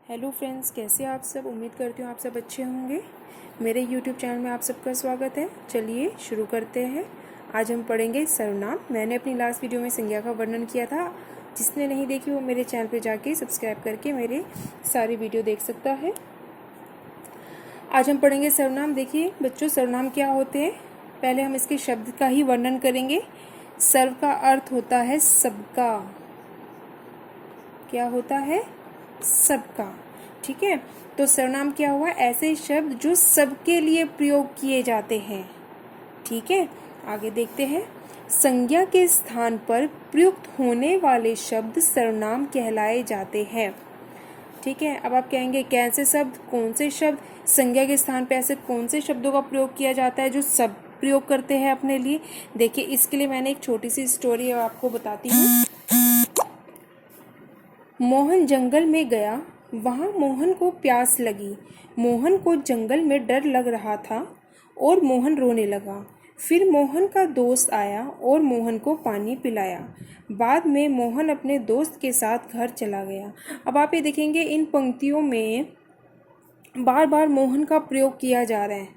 Hello friends, कैसे आप सब। उम्मीद करती हूँ आप सब अच्छे होंगे। मेरे यूट्यूब चैनल में आप सबका स्वागत है। चलिए शुरू करते हैं। आज हम पढ़ेंगे सर्वनाम। मैंने अपनी लास्ट वीडियो में संज्ञा का वर्णन किया था। जिसने नहीं देखी वो मेरे चैनल पे जाके सब्सक्राइब करके मेरे सारी वीडियो देख सकता है। आज हम पढ़ेंगे सर्वनाम। देखिए बच्चों, सर्वनाम क्या होते हैं। पहले हम इसके शब्द का ही वर्णन करेंगे। सर्व का अर्थ होता है सबका। क्या होता है? सबका। ठीक है, तो सर्वनाम क्या हुआ? ऐसे शब्द जो सबके लिए प्रयोग किए जाते हैं। ठीक है, आगे देखते हैं। संज्ञा के स्थान पर प्रयुक्त होने वाले शब्द सर्वनाम कहलाए जाते हैं। ठीक है, अब आप कहेंगे कैसे शब्द, कौन से शब्द संज्ञा के स्थान पर ऐसे कौन से शब्दों का प्रयोग किया जाता है जो सब प्रयोग करते हैं अपने लिए। देखिए, इसके लिए मैंने एक छोटी सी स्टोरी आपको बताती हूँ। मोहन जंगल में गया, वहाँ मोहन को प्यास लगी। मोहन को जंगल में डर लग रहा था और मोहन रोने लगा। फिर मोहन का दोस्त आया और मोहन को पानी पिलाया। बाद में मोहन अपने दोस्त के साथ घर चला गया। अब आप ये देखेंगे इन पंक्तियों में बार बार मोहन का प्रयोग किया जा रहा है,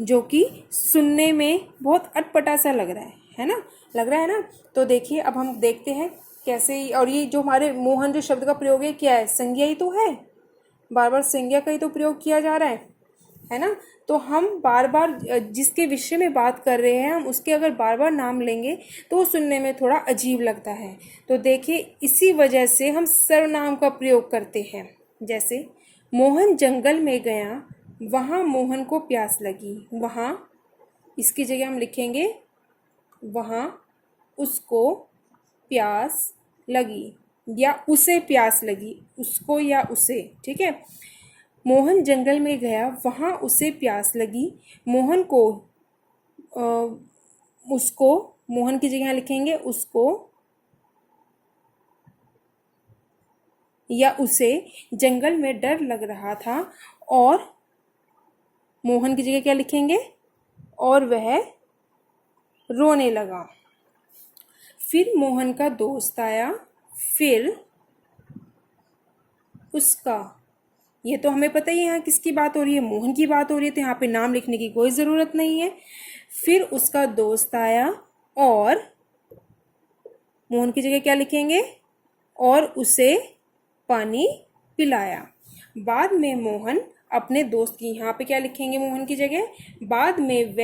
जो कि सुनने में बहुत अटपटा सा लग रहा है ना। लग रहा है ना। तो देखिए, अब हम देखते हैं कैसे। और ये जो हमारे मोहन जो शब्द का प्रयोग है, क्या है? संज्ञा ही तो है। बार बार संज्ञा का ही तो प्रयोग किया जा रहा है ना। तो हम बार बार जिसके विषय में बात कर रहे हैं, हम उसके अगर बार बार नाम लेंगे तो वो सुनने में थोड़ा अजीब लगता है। तो देखिए, इसी वजह से हम सर्वनाम का प्रयोग करते हैं। जैसे मोहन जंगल में गया, वहाँ मोहन को प्यास लगी। वहाँ, इसकी जगह हम लिखेंगे वहाँ उसको प्यास लगी, या उसे प्यास लगी, उसको या उसे। ठीक है, मोहन जंगल में गया, वहाँ उसे प्यास लगी। मोहन को उसको, मोहन की जगह लिखेंगे उसको या उसे जंगल में डर लग रहा था, और मोहन की जगह क्या लिखेंगे? और वह रोने लगा। फिर मोहन का दोस्त आया। फिर उसका, ये तो हमें पता ही है यहाँ किसकी बात हो रही है, मोहन की बात हो रही है, तो यहाँ पे नाम लिखने की कोई ज़रूरत नहीं है। फिर उसका दोस्त आया और मोहन की जगह क्या लिखेंगे? और उसे पानी पिलाया। बाद में मोहन अपने दोस्त की, यहाँ पे क्या लिखेंगे मोहन की जगह? बाद में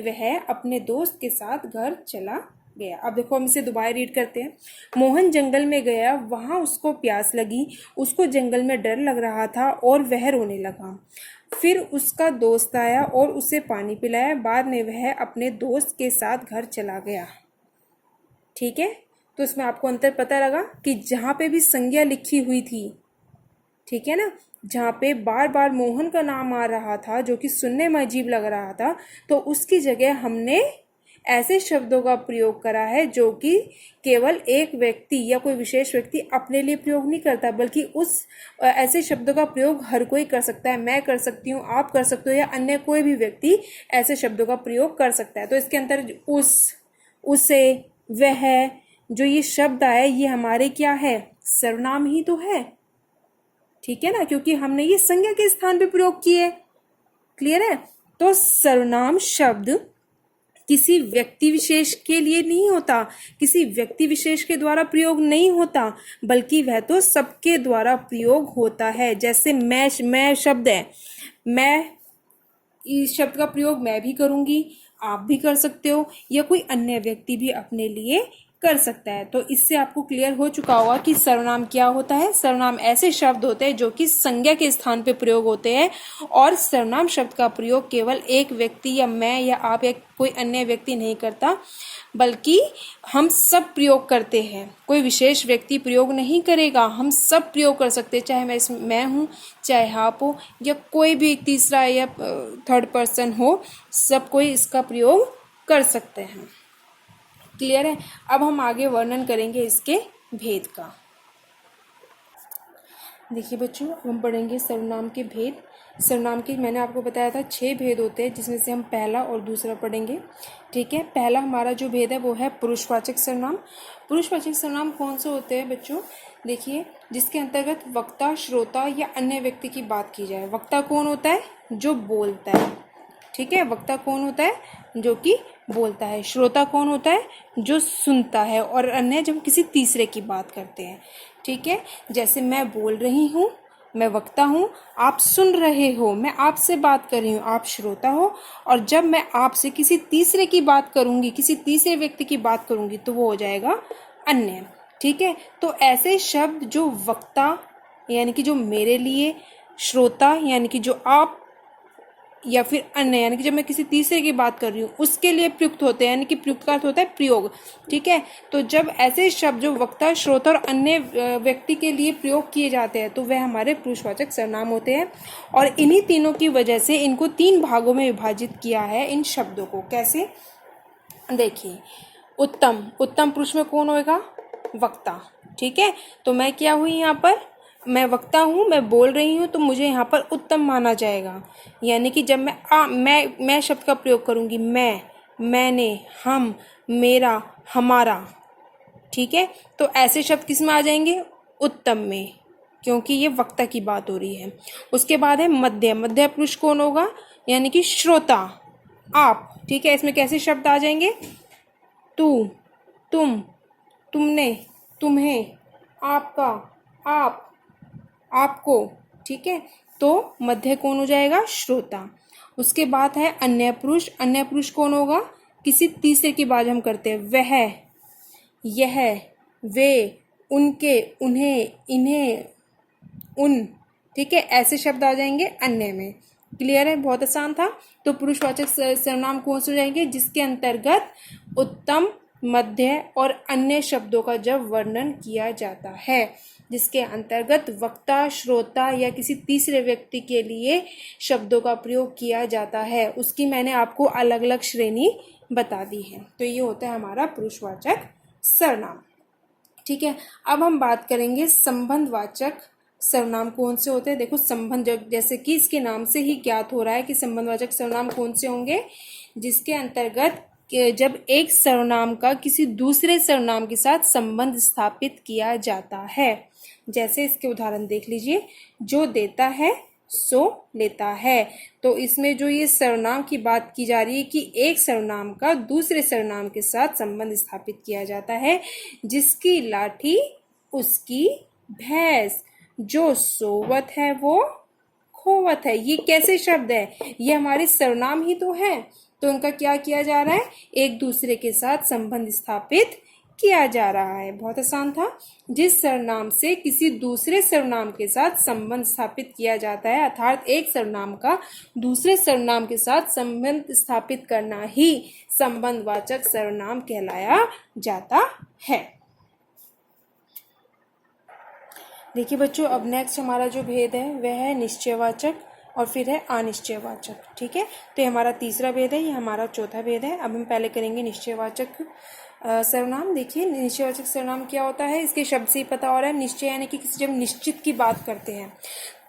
वह अपने दोस्त के साथ घर चला गया। अब देखो, हम इसे दोबारा रीड करते हैं। मोहन जंगल में गया, वहाँ उसको प्यास लगी। उसको जंगल में डर लग रहा था और वह रोने लगा। फिर उसका दोस्त आया और उसे पानी पिलाया। बाद में वह अपने दोस्त के साथ घर चला गया। ठीक है, तो इसमें आपको अंतर पता लगा कि जहाँ पे भी संज्ञा लिखी हुई थी, ठीक है ना, जहाँ पे बार बार मोहन का नाम आ रहा था जो कि सुनने में अजीब लग रहा था, तो उसकी जगह हमने ऐसे शब्दों का प्रयोग करा है जो कि केवल एक व्यक्ति या कोई विशेष व्यक्ति अपने लिए प्रयोग नहीं करता, बल्कि उस ऐसे शब्दों का प्रयोग हर कोई कर सकता है। मैं कर सकती हूँ, आप कर सकते हो, या अन्य कोई भी व्यक्ति ऐसे शब्दों का प्रयोग कर सकता है। तो इसके अंदर उस, उसे, वह, जो ये शब्द आए, ये हमारे क्या है? सर्वनाम ही तो है। ठीक है ना, क्योंकि हमने ये संज्ञा के स्थान पे प्रयोग किए। क्लियर है? तो सर्वनाम शब्द किसी व्यक्ति विशेष के लिए नहीं होता, किसी व्यक्ति विशेष के द्वारा प्रयोग नहीं होता, बल्कि वह तो सबके द्वारा प्रयोग होता है। जैसे मैं शब्द है, मैं, इस शब्द का प्रयोग मैं भी करूंगी, आप भी कर सकते हो, या कोई अन्य व्यक्ति भी अपने लिए कर सकता है। तो इससे आपको क्लियर हो चुका होगा कि सर्वनाम क्या होता है। सर्वनाम ऐसे शब्द होते हैं जो कि संज्ञा के स्थान पे प्रयोग होते हैं, और सर्वनाम शब्द का प्रयोग केवल एक व्यक्ति या मैं या आप या कोई अन्य व्यक्ति नहीं करता, बल्कि हम सब प्रयोग करते हैं। कोई विशेष व्यक्ति प्रयोग नहीं करेगा, हम सब प्रयोग कर सकते हैं। चाहे मैं हूँ, चाहे आप हो, या कोई भी तीसरा या थर्ड पर्सन हो, सब कोई इसका प्रयोग कर सकते हैं। क्लियर है? अब हम आगे वर्णन करेंगे इसके भेद का। देखिए बच्चों, अब हम पढ़ेंगे सर्वनाम के भेद। सर्वनाम के मैंने आपको बताया था 6 भेद होते हैं, जिसमें से हम पहला और दूसरा पढ़ेंगे। ठीक है, पहला हमारा जो भेद है वो है पुरुषवाचक सर्वनाम। पुरुषवाचक सर्वनाम कौन से होते हैं बच्चों? देखिए, जिसके अंतर्गत वक्ता, श्रोता या अन्य व्यक्ति की बात की जाए। वक्ता कौन होता है? जो बोलता है। ठीक है, वक्ता कौन होता है? जो कि बोलता है। श्रोता कौन होता है? जो सुनता है। और अन्य जब किसी तीसरे की बात करते हैं। ठीक है, जैसे मैं बोल रही हूँ, मैं वक्ता हूँ, आप सुन रहे हो, मैं आपसे बात कर रही हूँ, आप श्रोता हो। और जब मैं आपसे किसी तीसरे की बात करूँगी, किसी तीसरे व्यक्ति की बात करूँगी, तो वो हो जाएगा अन्य। ठीक है, तो ऐसे शब्द जो वक्ता यानी कि जो मेरे लिए, श्रोता यानी कि जो आप, या फिर अन्य यानी कि जब मैं किसी तीसरे की बात कर रही हूँ उसके लिए प्रयुक्त होते हैं, यानी कि प्रयुक्त का अर्थ होता है प्रयोग। ठीक है, तो जब ऐसे शब्द जो वक्ता, श्रोता और अन्य व्यक्ति के लिए प्रयोग किए जाते हैं तो वह हमारे पुरुषवाचक सर्वनाम होते हैं। और इन्हीं तीनों की वजह से इनको 3 भागों में विभाजित किया है इन शब्दों को। कैसे? देखिए, उत्तम, उत्तम पुरुष में कौन होएगा? वक्ता। ठीक है, तो मैं क्या हुई यहाँ पर? मैं वक्ता हूँ, मैं बोल रही हूँ, तो मुझे यहाँ पर उत्तम माना जाएगा। यानी कि जब मैं शब्द का प्रयोग करूँगी, मैं, मैंने, हम, मेरा, हमारा। ठीक है, तो ऐसे शब्द किस में आ जाएंगे? उत्तम में, क्योंकि ये वक्ता की बात हो रही है। उसके बाद है मध्य। मध्य पुरुष कौन होगा? यानी कि श्रोता, आप। ठीक है, इसमें कैसे शब्द आ जाएंगे? तू, तुम, तुमने, तुम्हें, आपका, आप, आपको। ठीक है, तो मध्य कौन हो जाएगा? श्रोता। उसके बाद है अन्य पुरुष। अन्य पुरुष कौन होगा? किसी तीसरे की बात हम करते हैं। वह, यह, वे, उनके, उन्हें, इन्हें, उन। ठीक है, ऐसे शब्द आ जाएंगे अन्य में। क्लियर है? बहुत आसान था। तो पुरुषवाचक सर्वनाम कौन से हो जाएंगे? जिसके अंतर्गत उत्तम, मध्य और अन्य शब्दों का जब वर्णन किया जाता है, जिसके अंतर्गत वक्ता, श्रोता या किसी तीसरे व्यक्ति के लिए शब्दों का प्रयोग किया जाता है, उसकी मैंने आपको अलग अलग श्रेणी बता दी है। तो ये होता है हमारा पुरुषवाचक सर्वनाम। ठीक है, अब हम बात करेंगे संबंधवाचक सर्वनाम कौन से होते हैं। देखो, संबंध, जैसे कि इसके नाम से ही ज्ञात हो रहा है कि संबंधवाचक सर्वनाम कौन से होंगे, जिसके अंतर्गत जब एक सर्वनाम का किसी दूसरे सर्वनाम के साथ संबंध स्थापित किया जाता है। जैसे इसके उदाहरण देख लीजिए, जो देता है सो लेता है। तो इसमें जो ये सर्वनाम की बात की जा रही है कि एक सर्वनाम का दूसरे सर्वनाम के साथ संबंध स्थापित किया जाता है। जिसकी लाठी उसकी भैंस, जो सोवत है वो खोवत है। ये कैसे शब्द है? ये हमारे सर्वनाम ही तो है। तो उनका क्या किया जा रहा है? एक दूसरे के साथ संबंध स्थापित किया जा रहा है। बहुत आसान था। जिस सर्वनाम से किसी दूसरे सर्वनाम के साथ संबंध स्थापित किया जाता है, अर्थात एक सर्वनाम का दूसरे सर्वनाम के साथ संबंध स्थापित करना ही संबंधवाचक सर्वनाम कहलाया जाता है। देखिए बच्चों, अब नेक्स्ट हमारा जो भेद है वह है निश्चयवाचक और फिर है अनिश्चयवाचक। ठीक है, तो ये हमारा तीसरा भेद है, ये हमारा चौथा भेद है। अब हम पहले करेंगे निश्चयवाचक सर्वनाम। देखिए, निश्चयवाचक सर्वनाम क्या होता है, इसके शब्द से ही पता हो रहा है। निश्चय यानी कि किसी जब निश्चित की बात करते हैं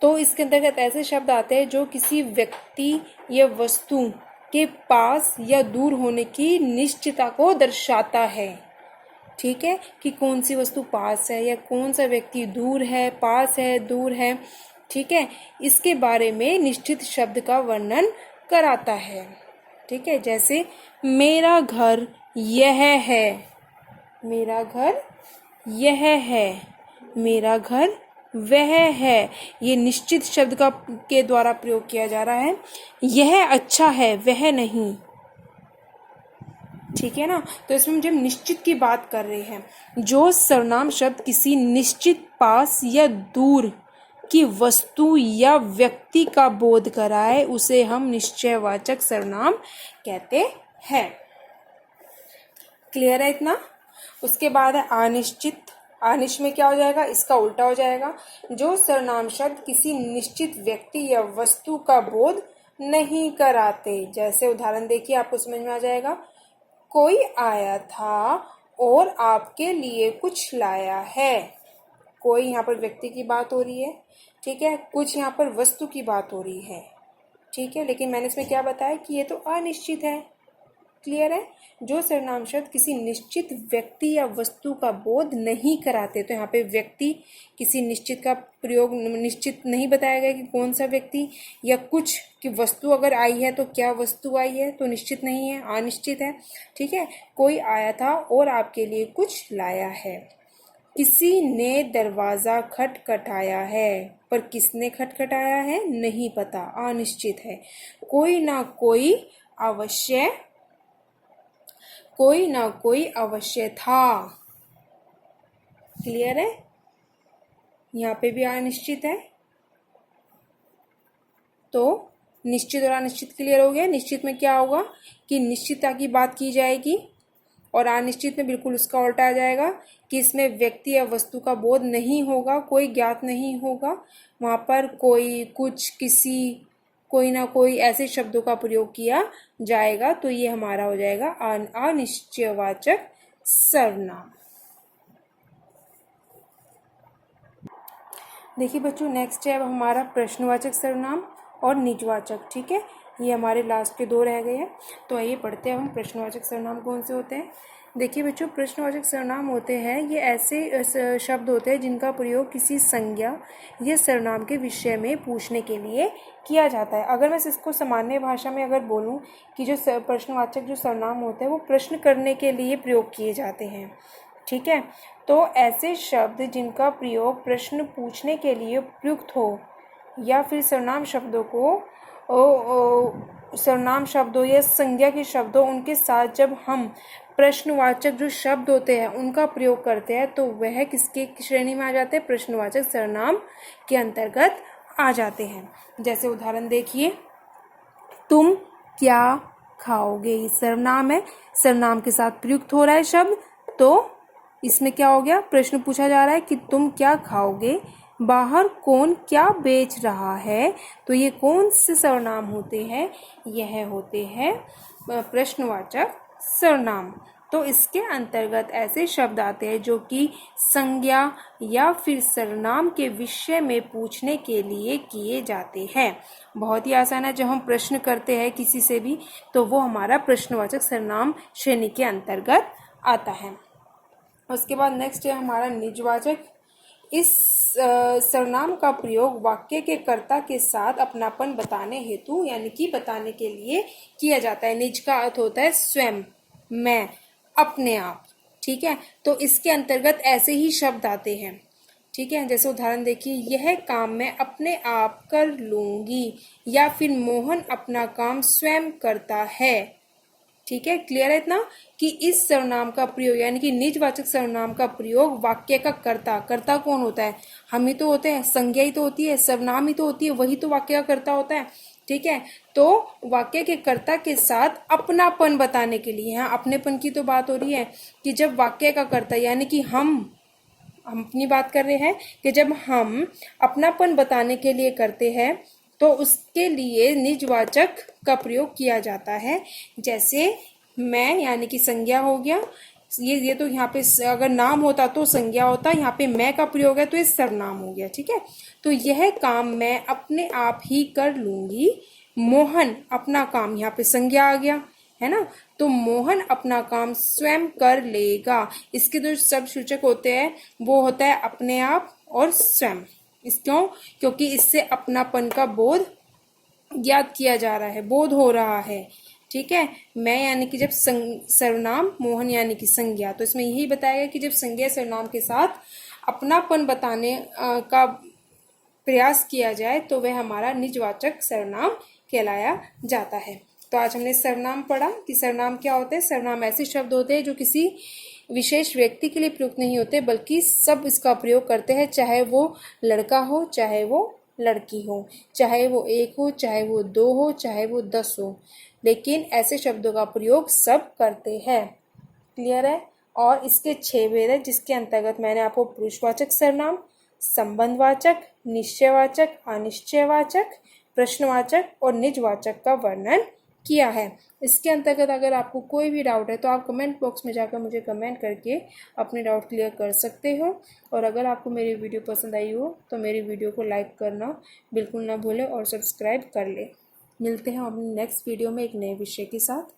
तो इसके अंतर्गत ऐसे शब्द आते हैं जो किसी व्यक्ति या वस्तु के पास या दूर होने की निश्चितता को दर्शाता है। ठीक है, कि कौन सी वस्तु पास है या कौन सा व्यक्ति दूर है, पास है, दूर है। ठीक है, इसके बारे में निश्चित शब्द का वर्णन कराता है। ठीक है, जैसे मेरा घर यह है, मेरा घर यह है, मेरा घर वह है। ये निश्चित शब्द का के द्वारा प्रयोग किया जा रहा है। यह अच्छा है, वह नहीं। ठीक है ना, तो इसमें हम जब निश्चित की बात कर रहे हैं, जो सर्वनाम शब्द किसी निश्चित पास या दूर की वस्तु या व्यक्ति का बोध कराए उसे हम निश्चयवाचक सर्वनाम कहते हैं। क्लियर है इतना? उसके बाद है अनिश्चित। अनिश्चित में क्या हो जाएगा? इसका उल्टा हो जाएगा। जो सर्वनाम शब्द किसी निश्चित व्यक्ति या वस्तु का बोध नहीं कराते। जैसे उदाहरण देखिए, आपको समझ में आ जाएगा। कोई आया था और आपके लिए कुछ लाया है। कोई यहाँ पर व्यक्ति की बात हो रही है, ठीक है, कुछ यहाँ पर वस्तु की बात हो रही है, ठीक है, लेकिन मैंने इसमें क्या बताया कि ये तो अनिश्चित है। क्लियर है। जो सर्वनाम शब्द किसी निश्चित व्यक्ति या वस्तु का बोध नहीं कराते, तो यहाँ पे व्यक्ति किसी निश्चित का प्रयोग, निश्चित नहीं बताया गया कि कौन सा व्यक्ति, या कुछ की वस्तु अगर आई है तो क्या वस्तु आई है, तो निश्चित नहीं है, अनिश्चित है, ठीक है। कोई आया था और आपके लिए कुछ लाया है। किसी ने दरवाज़ा खटखटाया है, पर किसने खटखटाया है नहीं पता, अनिश्चित है। कोई ना कोई अवश्य था। क्लियर है। यहाँ पे भी अनिश्चित है। तो निश्चित और अनिश्चित क्लियर हो गया। निश्चित में क्या होगा कि निश्चितता की बात की जाएगी, और अनिश्चित में बिल्कुल उसका उल्टा आ जाएगा कि इसमें व्यक्ति या वस्तु का बोध नहीं होगा, कोई ज्ञात नहीं होगा, वहाँ पर कोई, कुछ, किसी, कोई ना कोई ऐसे शब्दों का प्रयोग किया जाएगा। तो ये हमारा हो जाएगा अनिश्चयवाचक सर्वनाम। देखिए बच्चों, नेक्स्ट है अब हमारा प्रश्नवाचक सर्वनाम और निजवाचक। ठीक है, ये हमारे लास्ट के दो रह गए हैं। तो आइए पढ़ते हैं हम प्रश्नवाचक सर्वनाम कौन से होते हैं। देखिए बच्चों, प्रश्नवाचक सर्वनाम होते हैं, ये ऐसे शब्द होते हैं जिनका प्रयोग किसी संज्ञा या सर्वनाम के विषय में पूछने के लिए किया जाता है। अगर मैं इसको सामान्य भाषा में अगर बोलूं कि जो प्रश्नवाचक जो सर्वनाम होते हैं वो प्रश्न करने के लिए प्रयोग किए जाते हैं। ठीक है, तो ऐसे शब्द जिनका प्रयोग प्रश्न पूछने के लिए प्रयुक्त हो, या फिर सर्वनाम शब्दों को सर्वनाम शब्दों या संज्ञा के शब्दों उनके साथ जब हम प्रश्नवाचक जो शब्द होते हैं उनका प्रयोग करते हैं, तो वह किसके श्रेणी में आ जाते हैं, प्रश्नवाचक सर्वनाम के अंतर्गत आ जाते हैं। जैसे उदाहरण देखिए, तुम क्या खाओगे, ये सर्वनाम है, सर्वनाम के साथ प्रयुक्त हो रहा है शब्द, तो इसमें क्या हो गया, प्रश्न पूछा जा रहा है कि तुम क्या खाओगे। बाहर कौन क्या बेच रहा है, तो ये कौन से सर्वनाम होते हैं, यह होते हैं प्रश्नवाचक सर्वनाम। तो इसके अंतर्गत ऐसे शब्द आते हैं जो कि संज्ञा या फिर सर्वनाम के विषय में पूछने के लिए किए जाते हैं। बहुत ही आसान है, जब हम प्रश्न करते हैं किसी से भी तो वो हमारा प्रश्नवाचक सर्वनाम श्रेणी के अंतर्गत आता है। उसके बाद नेक्स्ट है हमारा निजवाचक। इस सर्वनाम का प्रयोग वाक्य के कर्ता के साथ अपनापन बताने हेतु, यानी कि बताने के लिए किया जाता है। निज का अर्थ होता है स्वयं, मैं, अपने आप। ठीक है, तो इसके अंतर्गत ऐसे ही शब्द आते हैं। ठीक है, जैसे उदाहरण देखिए, यह काम मैं अपने आप कर लूंगी, या फिर मोहन अपना काम स्वयं करता है। ठीक है, क्लियर है इतना कि इस सर्वनाम का प्रयोग, यानी कि निजवाचक सर्वनाम का प्रयोग वाक्य का कर्ता कौन होता है, हम ही तो होते हैं, संज्ञा ही तो होती है, सर्वनाम ही तो होती है, वही तो वाक्य का कर्ता होता है। ठीक है, तो वाक्य के कर्ता के साथ अपनापन बताने के लिए, यहाँ अपनेपन की तो बात हो रही है कि जब वाक्य का कर्ता, यानी कि हम अपनी बात कर रहे हैं कि जब हम अपनापन बताने के लिए करते हैं तो उसके लिए निजवाचक का प्रयोग किया जाता है। जैसे मैं, यानी कि संज्ञा हो गया, ये तो यहाँ पे अगर नाम होता तो संज्ञा होता, यहाँ पे मैं का प्रयोग है तो ये सर्वनाम हो गया। ठीक है, तो यह काम मैं अपने आप ही कर लूंगी। मोहन अपना काम, यहाँ पे संज्ञा आ गया है ना, तो मोहन अपना काम स्वयं कर लेगा। इसके जो शब्द सूचक होते हैं वो होता है अपने आप और स्वयं। क्योंकि इससे अपनापन का बोध ज्ञात किया जा रहा है, बोध हो रहा है। ठीक है, मैं यानी कि जब सर्वनाम, मोहन यानी कि संज्ञा, तो इसमें यही बताया गया कि जब संज्ञा सर्वनाम के साथ अपनापन बताने का प्रयास किया जाए तो वह हमारा निजवाचक सर्वनाम कहलाया जाता है। तो आज हमने सर्वनाम पढ़ा कि सर्वनाम क्या होते हैं। सर्वनाम ऐसे शब्द होते हैं जो किसी विशेष व्यक्ति के लिए प्रयुक्त नहीं होते, बल्कि सब इसका प्रयोग करते हैं, चाहे वो लड़का हो, चाहे वो लड़की हो, चाहे वो एक हो, चाहे वो दो हो, चाहे वो 10 हो, लेकिन ऐसे शब्दों का प्रयोग सब करते हैं। क्लियर है। और इसके 6 भेद है, जिसके अंतर्गत मैंने आपको पुरुषवाचक सर्वनाम, संबंधवाचक, निश्चयवाचक, अनिश्चयवाचक, प्रश्नवाचक और निजवाचक का वर्णन किया है। इसके अंतर्गत अगर आपको कोई भी डाउट है तो आप कमेंट बॉक्स में जाकर मुझे कमेंट करके अपने डाउट क्लियर कर सकते हो। और अगर आपको मेरी वीडियो पसंद आई हो तो मेरी वीडियो को लाइक करना बिल्कुल ना भूलें और सब्सक्राइब कर लें। मिलते हैं अपने नेक्स्ट वीडियो में एक नए विषय के साथ।